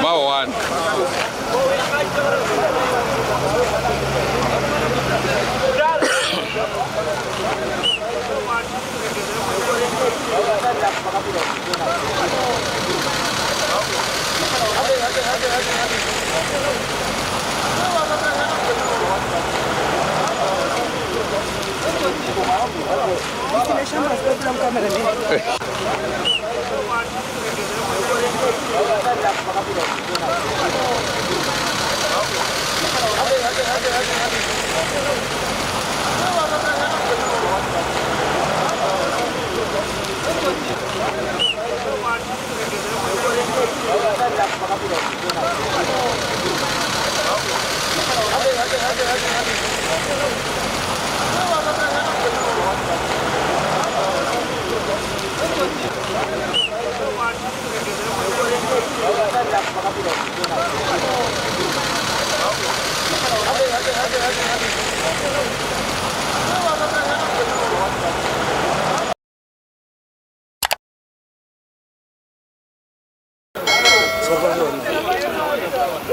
Ma1.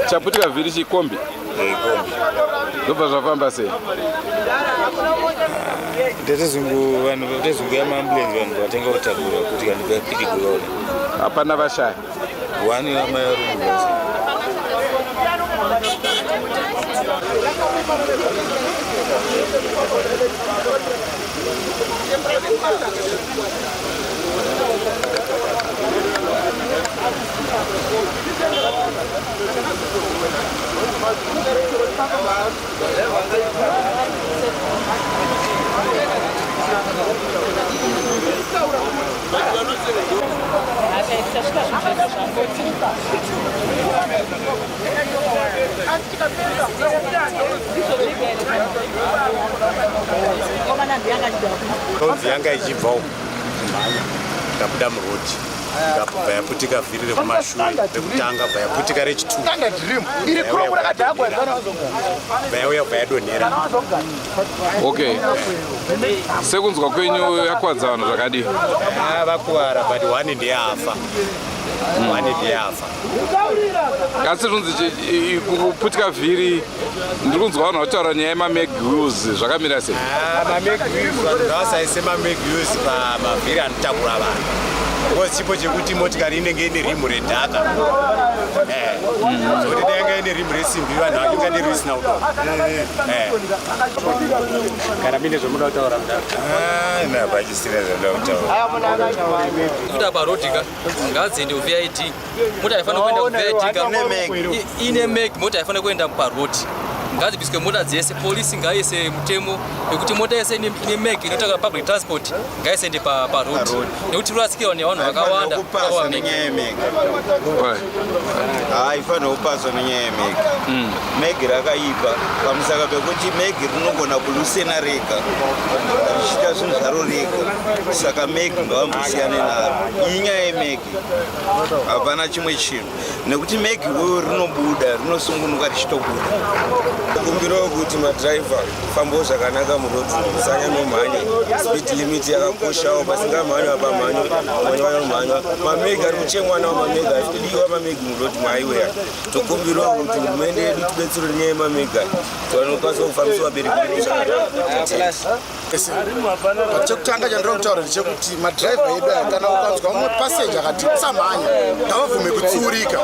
Chaputika vhiri chikombi. Kombi. Ndobva zvafamba sei? Ndetezungu vanhu vatezungu yamaambulensi vanhu vatenga kutakura kuti kana vapiri kuona. Hapana vashaya. Wani amai arungu basi. Yanga ichibvawo kumhanya ndabuda murodi ndabva yaputika vhiri rekumashure rekutanga bva yaputika rechitu yauya bva yadonhera. Okay. Sekunzwa kwenyu yakwadza vanhu zvakadii? Vakuwara but one ndiyafa. Asi zvunzi kuputika vhiri ndirikunzwa vanhu vachitaura nyaya yemameg wheels zvakamira sei? Mameg wheels vanhu ngavasaise mameg wheels pamavhiri anotakura vanhu. Because chipo chekuti motikari inenge ine rimu redhaka. Kuti danga ine rimu resimbi vanhu vakingade risina kudonha. Kana mine zvomuda kutaura mudaro? Napachisina zvomuda kutaura. Kuda parodika ngadziende kuVIT. Mota haifana kuenda kuVIT ine meg mota haifana kuenda parodi. Ngadzibviswe mota dzese, polisi ngaise mutemo wekuti mota yese ine meg inotaka public transport ngaisende parodi. Nekuti rurasikirwa nevanhu vakawanda. Haifana kupaswa nenyaya yemeg. Meg rakaipa pamusaka pekuti meg rinogona kulusena rega richiita zvinhu zvaro rega, saka meg ngavambosiyane naro. Iyi nyaya yemeg hapana chimwe chinhu, nekuti meg wewo rinobuda rinosungunuka richitobuda. Kumbirawo kuti madhiraivha fambawo zvakanaka murodi, musanyanomhanya. Speed limit yakakoshawo, pasingamhanywa pamhanywa. Mameg ari kuchengwa nawo mameg afidiwa mameg murodi maiweya. Tokumbirawo kuti hurumende yedu tibetsere nyaya yemameg vanokwanisa kufambisa vabereki vedu zvakanaka. Chekutanga chandiri kutaura ndechekuti madhiraivha edu aya kana ukanzwa umwe pasenja akati usamhanya ngavabvume kutsuurika.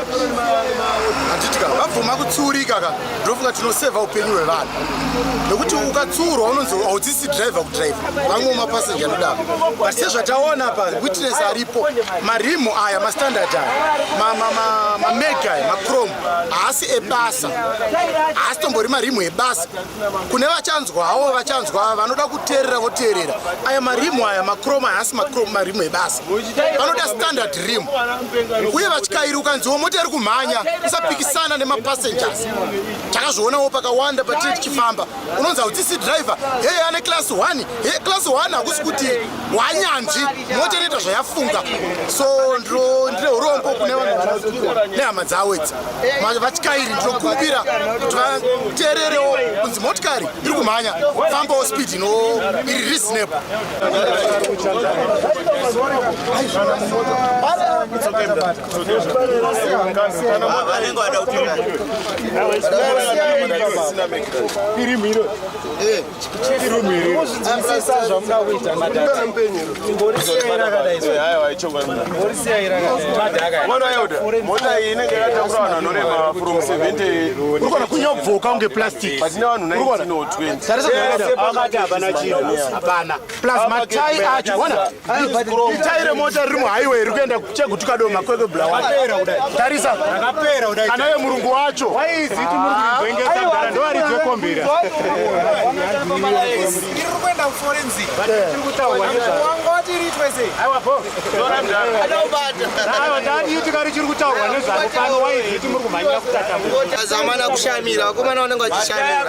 Handiti ka vabvuma kutsuurika ka ndofunga tinosevha upenyu hwevanhu, nekuti ukatsuurwa unonzi haudzisi dhiraivha kudhiraivha. Vamwe mapasenja anodaro, but sezvataona pa witness aripo, marimu aya mastandard aya mameg aya machrome haasi ebasa, haasi tombori marimu ebasa. Kune vachanzwawo vachanzwa vanoda kuteerera voteerera. Aya marimu aya machrome haasi marimu ebasa, vanoda standard rim. Uye vatyairi ukanziwo mota iri kumhanya isapikisana nemapassengers. Takazvionawo pakawanda patiri tichifamba, unonzi haudzisi dhiraivha, hei ane class 1. Hei class 1 hakusi kuti wanyanzvi, mota inoita zvayafunga. So ndiro urombo kune vanhu vanoziva nehama dzawo idzi vatyairi ndinokumbira kuti vateererewo kunzi motikari iri kumhanya fambawo speed iri reasonable. urikona kunyobvoka unge plastic plus matai acho itai remota riri muhighway riri kuenda chegutuka doma kweke tarisa kana ye murungu wacho ndoaridzekombera tikari chiri kutaurwa nezvavo pano waiziti muri kumhanyira kutazamana kushamira vakomana vanenge vachishamira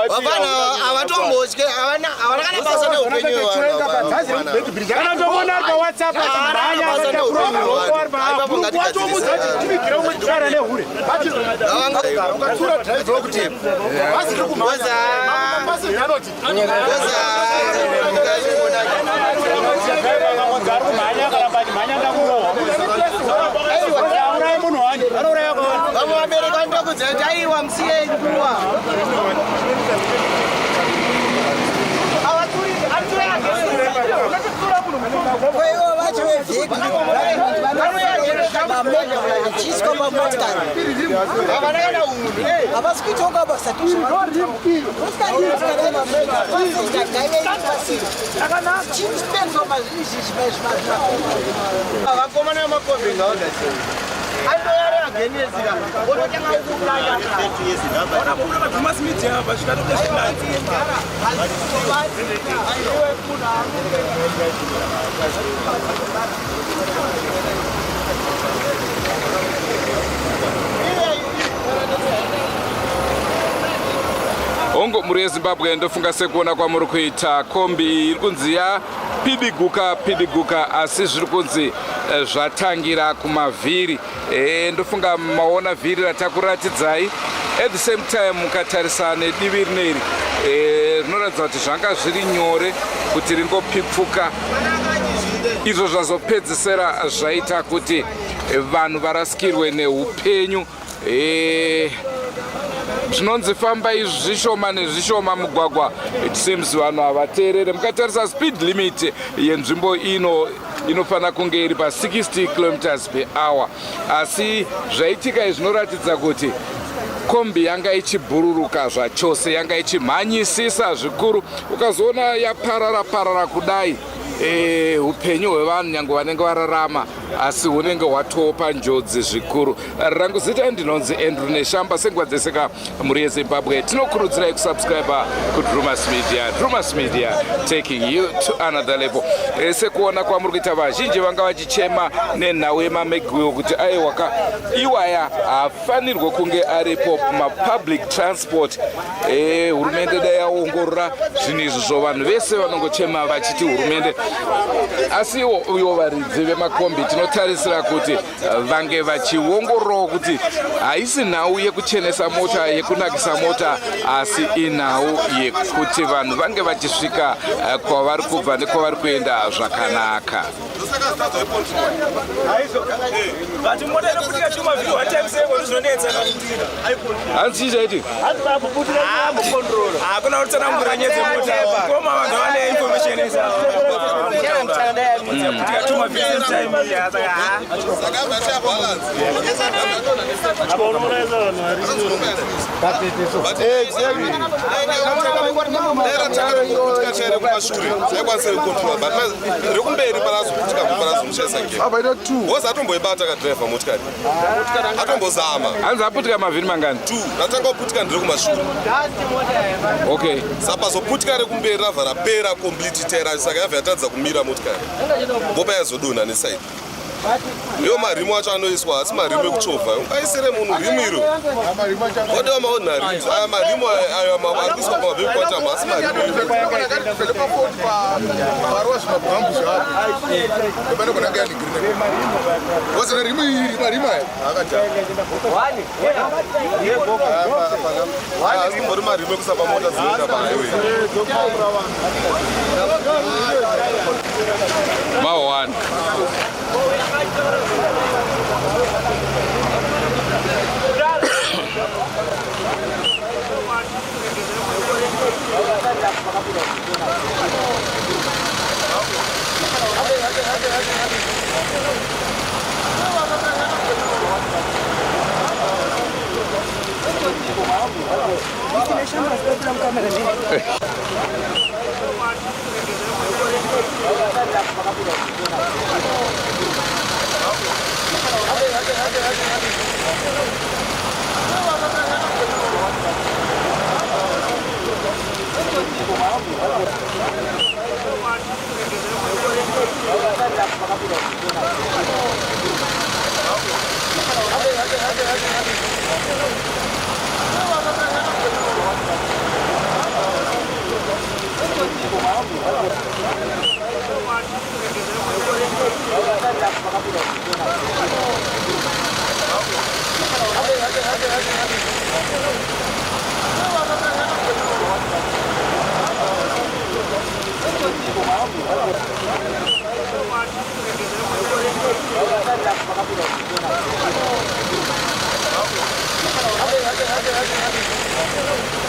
vapana havatombotye havana kana basa neupenyu kana tomona pawhatsapp achimukira umwe kara nehure vamwe vabereki vanotokudza kuti aiwa musiyei nguva kwaivo vacho vevheki vachiiswa pamotikari havana kana unhu havasi kuitonga basa vakomana vemakombi ngaodasei andoyareagenezira onotanga ukukulanya hongo muri yezimbabwe ndofunga sekuona kwamuri kuita kombi iri kunzi yapidiguka asi zviri kunzi zvatangira kumavhiri. Ndofunga maona vhiri ratakuratidzai at the same time mukatarisa nedivi rineri rinoratidza kuti zvanga zviri nyore kuti ringopipfuka. Izvo zvazopedzisira zvaita kuti vanhu varasikirwe neupenyu. Zvinonzi fambai zvishoma nezvishoma mugwagwa, it seems vanhu havateerere. Mukatarisa speed limit yenzvimbo inofanira kunge iri pa 60 km/h, asi zvaitika zvinoratidza kuti kombi yanga ichibhururuka zvachose, yanga ichimhanyisisa zvikuru. Ukazoona yaparara kudai, upenyu hwevanhu nyange vanenge vararama asi hunenge hwatopa njodzi zvikuru. Rangu zita ndinonzi Andrew Neshamba. Senguva dzeseka muri yeZimbabwe tinokurudzirai kusubscribe kuDrumas Media. Drumas Media, taking you to another level. Sekuona kwamuri kuita vazhinji vanga vachichema nenhau yemaMegwell kuti aiwaka iwaya hafanirwe kunge aripo mapublic transport. Hurumende dai yaongorora zvinhu izvozvo, vanhu vese vanongochema vachiti hurumende. Asi ivo varidzi vemakombi tinotarisira kuti vange vachiongororawo kuti haisi nhau yekuchenesa mota, yekunakisa mota, asi inhau yekuti vanhu vange vachisvika kwavari kubva nekwavari kuenda zvakanaka. Hanzi chaiti hakuna kutsanangura nyaya dzemota koma vanhu vane information tikatuma atomboibata kadriver motikari atombozama hanzi aputika mavhiri mangani 2 ratanga kuputika ndiri kumashure. Okay, saka zoputika rekumberi ravha rapera complete tera, saka yabva yatadza kumira motikari vopa yazodonha nesaidi. ndiwo marimu acho anoiswa asi marimu ekuchovha ungaisire munhu rimu iro wadeva maordinary aya marimu ayo ari kuiswa pamabhebhikotama asi marimu asimbori marimu ekusapa mota dzinoenda pahighway ma1 Thank you. Hadi.